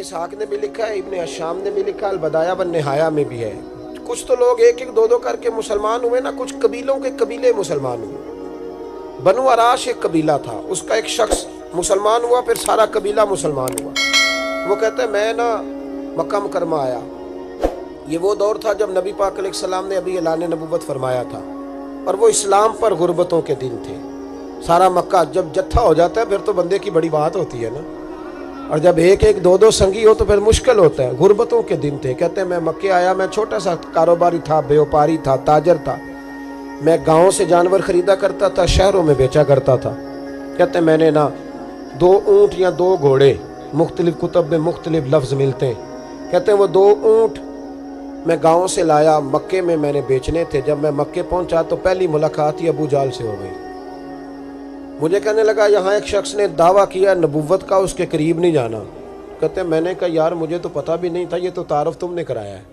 इसहाक ने भी लिखा है, इब्ने अशाम ने भी लिखा, अल-बदाया व निहाया में भी है। कुछ तो लोग एक एक दो दो करके मुसलमान हुए ना, कुछ कबीलों के कबीले मुसलमान हुए। बनु अराश एक कबीला था, उसका एक शख्स मुसलमान हुआ, फिर सारा कबीला मुसलमान हुआ। वो कहता है मैं ना मक्का मुकरमा आया। ये वो दौर था जब नबी पाक अलैहिस्सलाम ने अभी ऐलान नबूवत फरमाया था, और वो इस्लाम पर गुर्बतों के दिन थे। सारा मक्का जब जत्था हो जाता है फिर तो बंदे की बड़ी बात होती है ना, और जब एक एक दो दो संगी हो तो फिर मुश्किल होता है। गुर्बतों के दिन थे। कहते हैं मैं मक्के आया, मैं छोटा सा कारोबारी था, व्यापारी था, ताजर था। मैं गाँव से जानवर खरीदा करता था, शहरों में बेचा करता था। कहते हैं मैंने ना 2 ऊँट या 2 घोड़े, मुख्तलिफ कुतब में मुख्तलिफ लफ्ज़ मिलते हैं। कहते हैं वो 2 ऊँट मैं गाँव से लाया, मक्के में मैंने बेचने थे। जब मैं मक्के पहुँचा तो पहली मुलाकात ही अबू जाल से हो गई। मुझे कहने लगा यहाँ एक शख्स ने दावा किया नबूवत का, उसके करीब नहीं जाना। कहते हैं मैंने कहा यार मुझे तो पता भी नहीं था, ये तो तारफ़ तुमने कराया है।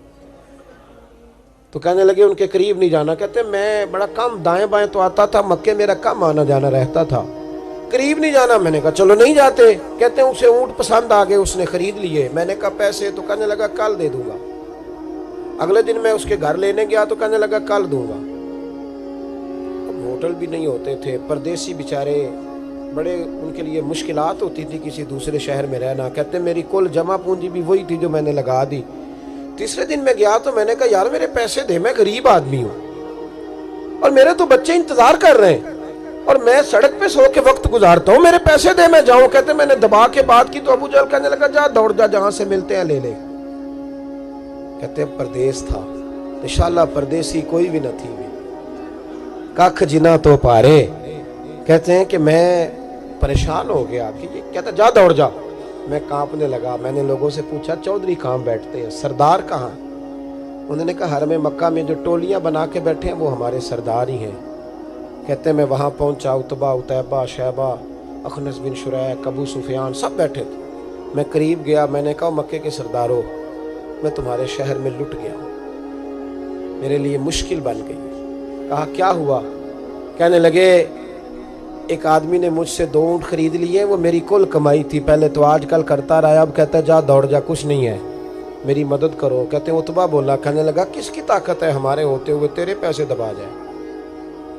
तो कहने लगे उनके करीब नहीं जाना। कहते हैं मैं बड़ा कम दाएं बाएं तो आता था, मक्के मेरा कम आना जाना रहता था, करीब नहीं जाना। मैंने कहा चलो नहीं जाते। कहते हैं उसे ऊँट पसंद आ गए, उसने खरीद लिए। मैंने कहा पैसे? तो कहने लगा कल दे दूंगा। अगले दिन मैं उसके घर लेने गया तो कहने लगा कल दूंगा। होटल भी नहीं होते थे, परदेसी बेचारे, बड़े उनके लिए मुश्किलात होती थी किसी दूसरे शहर में रहना। कहते मेरी कुल जमा पूंजी भी वही थी जो मैंने लगा दी। तीसरे दिन मैं गया तो मैंने कहा यार मेरे पैसे दे, मैं गरीब आदमी हूँ और मेरे तो बच्चे इंतजार कर रहे हैं और मैं सड़क पे सो के वक्त गुजारता हूँ, मेरे पैसे दे मैं जाऊँ। कहते मैंने दबा के बात की तो अबू जहल कहने लगा जा दौड़ जा, जहां से मिलते हैं ले ले। कहते परदेश था, इंशाल्लाह परदेसी कोई भी न थी, कख जिना तो पारे। कहते हैं कि मैं परेशान हो गया कि ये कहता जा दौड़ जा। मैं कांपने लगा। मैंने लोगों से पूछा चौधरी कहाँ बैठते हैं, सरदार कहाँ? उन्होंने कहा हरम मक्का में जो टोलियां बना के बैठे हैं वो हमारे सरदार ही हैं। कहते हैं मैं वहाँ पहुँचा, उतबा, उतैबा, शैबा, अखनस बिन शुरैक, अबू सुफियान सब बैठे थे। मैं करीब गया, मैंने कहा मक्के के सरदारों मैं तुम्हारे शहर में लुट गया, मेरे लिए मुश्किल बन गई। कहा क्या हुआ? कहने लगे एक आदमी ने मुझसे 2 ऊँट खरीद लिए, वो मेरी कुल कमाई थी, पहले तो आजकल करता रहा, अब कहता जा दौड़ जा, कुछ नहीं है, मेरी मदद करो। कहते उतबा बोला, कहने लगा किसकी ताकत है हमारे होते हुए तेरे पैसे दबा जाए?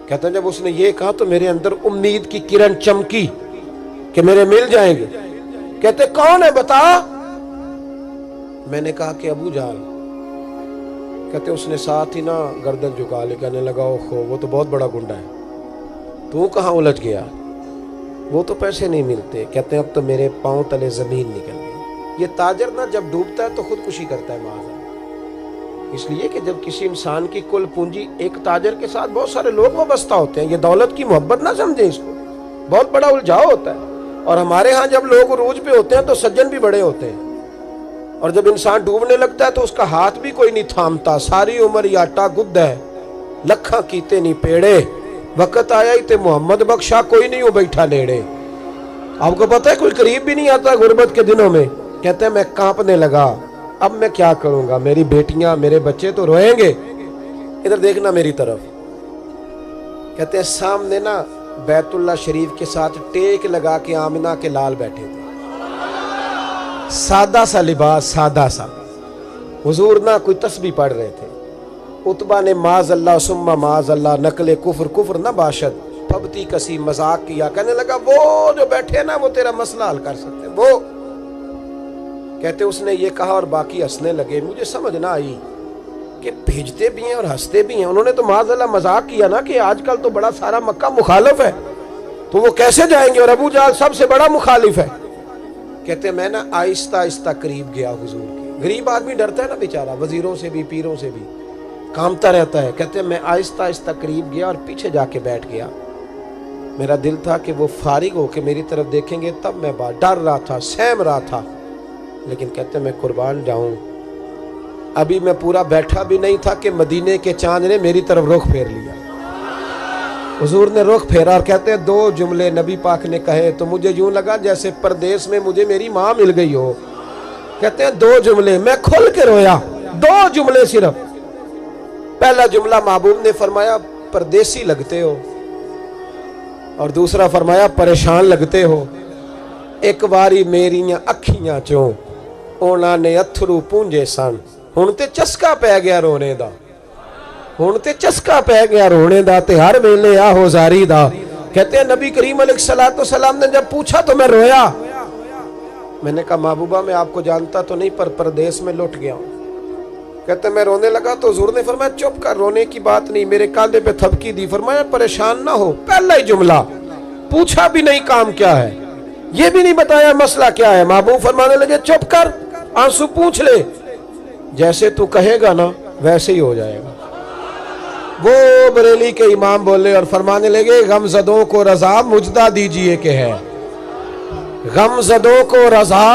कहते जब उसने ये कहा तो मेरे अंदर उम्मीद की किरण चमकी कि मेरे मिल जाएंगे। कहते कौन है बता? मैंने कहा कि अबू जाल। कहते उसने साथ ही ना गर्दन झुका ली, कहने लगा ओहो वो तो बहुत बड़ा गुंडा है, तू कहाँ उलझ गया? वो तो पैसे नहीं मिलते। कहते अब तो मेरे पांव तले जमीन निकल गई। ये ताजर ना जब डूबता है तो खुदकुशी करता है माज़, इसलिए कि जब किसी इंसान की कुल पूंजी, एक ताजर के साथ बहुत सारे लोग वाबस्ता होते हैं। ये दौलत की मोहब्बत ना समझे, इसको बहुत बड़ा उलझाव होता है। और हमारे यहाँ जब लोग उरूज पे होते हैं तो सज्जन भी बड़े होते हैं, और जब इंसान डूबने लगता है तो उसका हाथ भी कोई नहीं थामता। सारी उम्र ये आटा गुद्द है, लखा कीते नहीं पेड़े, वक्त आया ही ते मोहम्मद बख्शा, कोई नहीं हो बैठा नेड़े। आपको पता है कोई करीब भी नहीं आता गुर्बत के दिनों में। कहते हैं मैं कांपने लगा, अब मैं क्या करूंगा, मेरी बेटियां मेरे बच्चे तो रोएंगे। इधर देखना मेरी तरफ। कहते हैं सामने ना बैतुल्ला शरीफ के साथ टेक लगा के आमिना के लाल बैठे थे, सादा सा लिबास, सादा सा। हुजूर ना कोई तस्बीह पढ़ रहे थे। उतबा ने माज अल्लाह सुम्मा माज अल्लाह नकले कुफर कुफर न बाशद फबती कसी मजाक किया। कहने लगा वो जो बैठे ना वो तेरा मसला हल कर सकते वो। कहते उसने ये कहा और बाकी हंसने लगे। मुझे समझ ना आई कि भेजते भी हैं और हंसते भी हैं। उन्होंने तो माज अल्लाह मजाक किया ना कि आजकल तो बड़ा सारा मक्का मुखालिफ है, तो वो कैसे जाएंगे, और अबू जाल सबसे बड़ा मुखालिफ है। कहते मैं ना आहिस्ता आहिस्ता करीब गया हुजूर के। गरीब आदमी डरता है ना बेचारा, वजीरों से भी पीरों से भी कांपता रहता है। कहते मैं आहिस्ता आहिस्ता करीब गया और पीछे जाके बैठ गया। मेरा दिल था कि वो फारिग होके मेरी तरफ देखेंगे, तब मैं डर रहा था, सहम रहा था। लेकिन कहते मैं कुर्बान जाऊं, अभी मैं पूरा बैठा भी नहीं था कि मदीने के चांद ने मेरी तरफ रुख फेर लिया। हुजूर ने रुख फेरा और कहते हैं 2 जुमले नबी पाक ने कहे तो मुझे यूं लगा जैसे परदेश में मुझे मेरी माँ मिल गई हो। कहते हैं 2 जुमले, मैं खुल के रोया। 2 जुमले सिर्फ। पहला जुमला महबूब ने फरमाया परदेसी लगते हो, और दूसरा फरमाया परेशान लगते हो। एक बारी मेरियां अखियां चों ਉਹਨਾਂ ਨੇ ਅਥਰੂ ਪੂੰਝੇ ਸਨ। ਹੁਣ ਤੇ ਚਸਕਾ ਪੈ ਗਿਆ ਰੋਣੇ ਦਾ, ਹੁਣ ਤੇ ਚਸਕਾ ਪੈ गया रोने दा ते हर वेले आहोजारी दा। कहते हैं नबी करीम अलैहिस्सलाम ने जब पूछा तो मैं रोया। मैंने कहा महबूबा मैं आपको जानता तो नहीं पर परदेश में लौट गया हूँ। कहते मैं रोने लगा तो हुजूर ने फरमाया चुप कर, रोने की बात नहीं। मेरे कांधे पे थपकी दी, फरमाया परेशान ना हो। पहला ही जुमला, पूछा भी नहीं काम क्या है, ये भी नहीं बताया मसला क्या है। महबूब फरमाने लगे चुप कर, आंसू पूछ ले, जैसे तू कहेगा ना वैसे ही हो जाएगा। वो बरेली के इमाम बोले और फरमाने लगे गमज़दों को रज़ा मुजदा दीजिए कि है, गमज़दों को रज़ा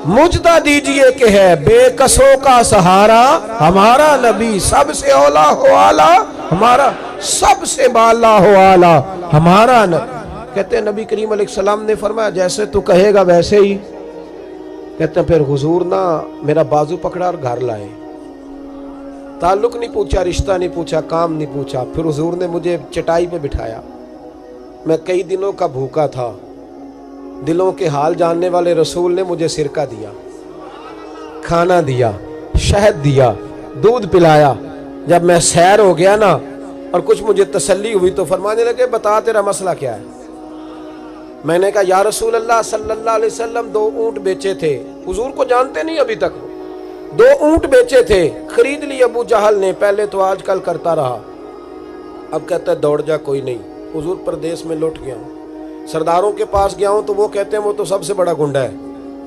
मुजदा दीजिए कि है, बेकसों का सहारा हमारा नबी, सबसे औला हो आला हमारा, सबसे बाला हो आला हमारा नबी। कहते हैं नबी करीम अलैहिस्सलाम ने फरमाया जैसे तू कहेगा वैसे ही। कहते हैं फिर हुजूर ना मेरा बाजू पकड़ा और घर लाए। ताल्लुक नहीं पूछा, रिश्ता नहीं पूछा, काम नहीं पूछा। फिर हुजूर ने मुझे चटाई पे बिठाया। मैं कई दिनों का भूखा था। दिलों के हाल जानने वाले रसूल ने मुझे सिरका दिया, खाना दिया, शहद दिया, दूध पिलाया। जब मैं सैर हो गया ना और कुछ मुझे तसल्ली हुई तो फरमाने लगे बता तेरा मसला क्या है। मैंने कहा या रसूल अल्लाह सल्लल्लाहु अलैहि वसल्लम 2 ऊंट बेचे थे। हुजूर को जानते नहीं अभी तक। 2 ऊंट बेचे थे, खरीद ली अबू जहल ने, पहले तो आजकल करता रहा, अब कहता है दौड़ जा कोई नहीं। हुजूर प्रदेश में लौट गया हूँ, सरदारों के पास गया हूँ तो वो कहते हैं वो तो सबसे बड़ा गुंडा है,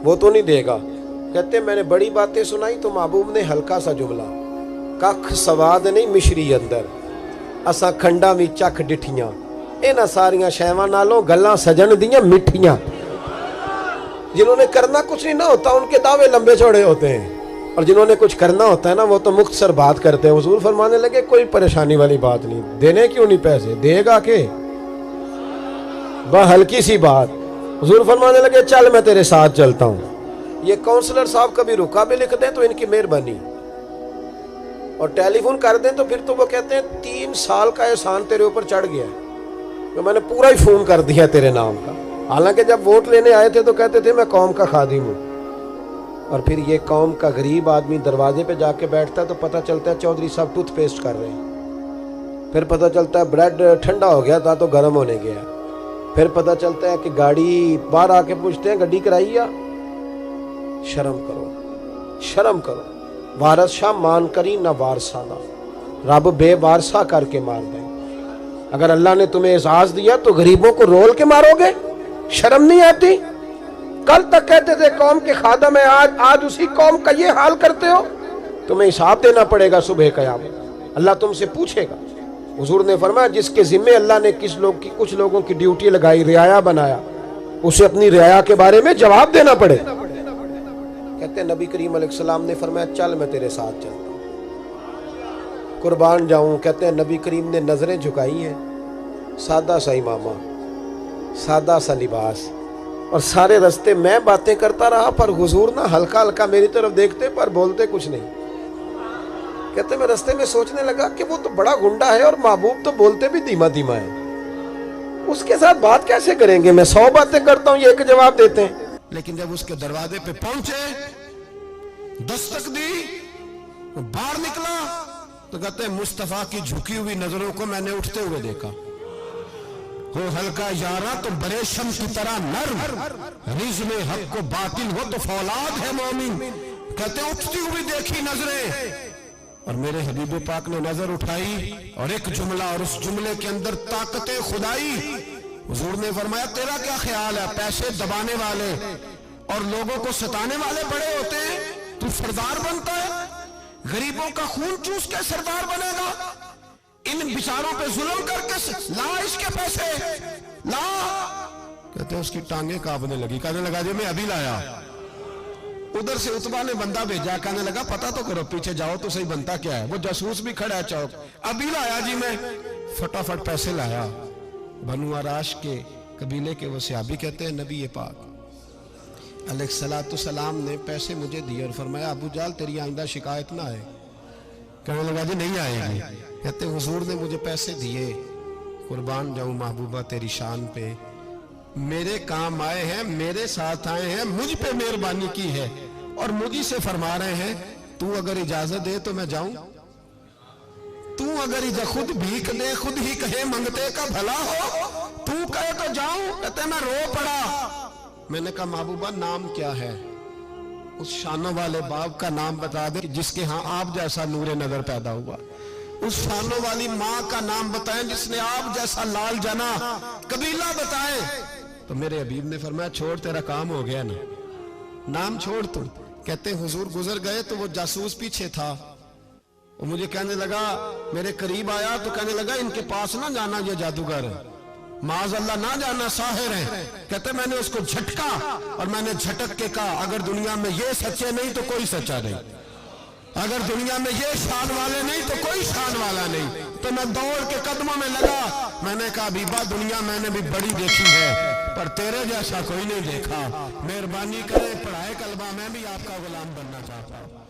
वो तो नहीं देगा। कहते हैं मैंने बड़ी बातें सुनाई तो महबूब ने हल्का सा जुमला, कख सवाद नहीं मिश्री अंदर, असा खंडा भी चख डिठियां, इन्हां सारियां शैवां नालों गल्लां सजन दियां मिठियां। जिन्होंने करना कुछ नहीं ना होता उनके दावे लंबे चौड़े होते हैं, और जिन्होंने कुछ करना होता है ना वो तो मुख्तसर बात करते हैं। हुजूर फरमाने लगे कोई परेशानी वाली बात नहीं, देने क्यों नहीं पैसे, देगा के बस हल्की सी बात। हुजूर फरमाने लगे चल मैं तेरे साथ चलता हूँ। ये काउंसलर साहब कभी रुका भी लिख दें तो इनकी मेहरबानी, और टेलीफोन कर दें तो फिर तो वो कहते हैं 3 साल का एहसान तेरे ऊपर चढ़ गया है, तो मैंने पूरा ही फोन कर दिया तेरे नाम का। हालांकि जब वोट लेने आए थे तो कहते थे मैं कौम का खादिम हूँ, और फिर ये कौम का गरीब आदमी दरवाजे पे जाके बैठता है तो पता चलता है चौधरी साहब टूथपेस्ट कर रहे हैं, फिर पता चलता है ब्रेड ठंडा हो गया था तो गर्म होने गया, फिर पता चलता है कि गाड़ी, बाहर आके पूछते हैं गड्डी कराई या। शर्म करो, शर्म करो। वारस शाह मान करी ना वारसाना, रब बेवारसा करके मार दे। अगर अल्लाह ने तुम्हें एजाज दिया तो गरीबों को रोल के मारोगे, शर्म नहीं आती। कल तक कहते थे कौम के खादम है, आज उसी कौम का ये हाल करते हो। तुम्हें हिसाब देना पड़ेगा सुबह क़यामत, अल्लाह तुमसे पूछेगा। हुजूर ने फरमाया जिसके जिम्मे अल्लाह ने कुछ लोगों की ड्यूटी लगाई, रियाया बनाया, उसे अपनी रियाया के बारे में जवाब देना पड़े। कहते हैं नबी करीम अलैहिस्सलाम ने फरमाया चल मैं तेरे साथ चलता हूँ, कुर्बान जाऊं। कहते हैं नबी करीम ने नजरें झुकाई हैं, सादा सा इमामा, सादा सा लिबास, और सारे रास्ते मैं बातें करता रहा पर हुजूर ना हल्का हल्का मेरी तरफ देखते पर बोलते कुछ नहीं। कहते मैं रास्ते में सोचने लगा कि वो तो बड़ा गुंडा है और महबूब तो बोलते भी धीमा धीमा है, उसके साथ बात कैसे करेंगे। मैं 100 बातें करता हूँ, ये एक जवाब देते हैं। लेकिन जब उसके दरवाजे पे पहुंचे, दस्तक दी, वो बाहर निकला तो कहते हैं मुस्तफा की झुकी हुई नजरों को मैंने उठते हुए देखा। हो हल्का यारा तो बड़े शम्स की तरह नर्म, रिज़्म हक को बातिल हो तो फौलाद है मोमिन। कहते उठती हुई देखी नजरें, और मेरे हबीब पाक ने नजर उठाई और एक जुमला, और उस जुमले के अंदर ताकत खुदाई। हुजूर ने फरमाया तेरा क्या ख्याल है, पैसे दबाने वाले और लोगों को सताने वाले बड़े होते हैं, तू सरदार बनता है, गरीबों का खून चूस के सरदार बनेगा। इन बिचारों पे जुल्म करके ला इसके पैसे ला। कहते उसकी टांगे कांपने लगी, कहने लगा जी मैं अभी लाया। उधर से उतबा ने बंदा भेजा, कहने लगा पता तो करो, पीछे जाओ तो सही बनता क्या है। वो जासूस भी खड़ा है चौक, अभी लाया जी मैं। फटाफट पैसे लाया। बनु आराश के कबीले के वो सहाबी कहते हैं नबी पाक अलैहिस्सलाम ने पैसे मुझे दिए और फरमाया अबू जाल तेरी आइंदा शिकायत ना आए। कहने लगा जी नहीं आएगी। कहते हुजूर ने मुझे पैसे दिए, कुर्बान जाऊं महबूबा तेरी शान पे, मेरे काम आए हैं, मेरे साथ आए हैं, मुझ पे मेहरबानी की है, اور مجھے سے فرما رہے ہیں تو اگر اجازت دے تو میں جاؤں, تو اگر خود بھیک دے, خود ہی کہے منگتے کا بھلا ہو, تو کہے تو جاؤں. کہتے میں رو پڑا. میں نے کہا محبوبہ نام کیا ہے؟ اس شانوں والے باپ کا نام بتا دے جس کے ہاں آپ جیسا نور نظر پیدا ہوا. اس شانوں والی ماں کا نام بتائیں جس نے آپ جیسا لال جنا. قبیلہ بتائیں. تو میرے حبیب نے فرمایا چھوڑ, تیرا کام ہو گیا نا, نام چھوڑ. تم کہتے حضور گزر گئے تو وہ جاسوس پیچھے تھا, وہ مجھے کہنے لگا, میرے قریب آیا تو کہنے لگا ان کے پاس نہ جانا, یہ جادوگر ہے, معاذ اللہ نہ جانا, ساحر ہیں. کہتے میں نے اس کو جھٹکا اور میں نے جھٹک کے کہا اگر دنیا میں یہ سچے نہیں تو کوئی سچا نہیں, اگر دنیا میں یہ شان والے نہیں تو کوئی شان والا نہیں. تو میں دوڑ کے قدموں میں لگا. میں نے کہا حبیبہ دنیا میں نے بھی بڑی دیکھی ہے پر تیرے جیسا کوئی نہیں دیکھا, مہربانی کرے پڑھائے کلمہ, میں بھی آپ کا غلام بننا چاہتا ہوں.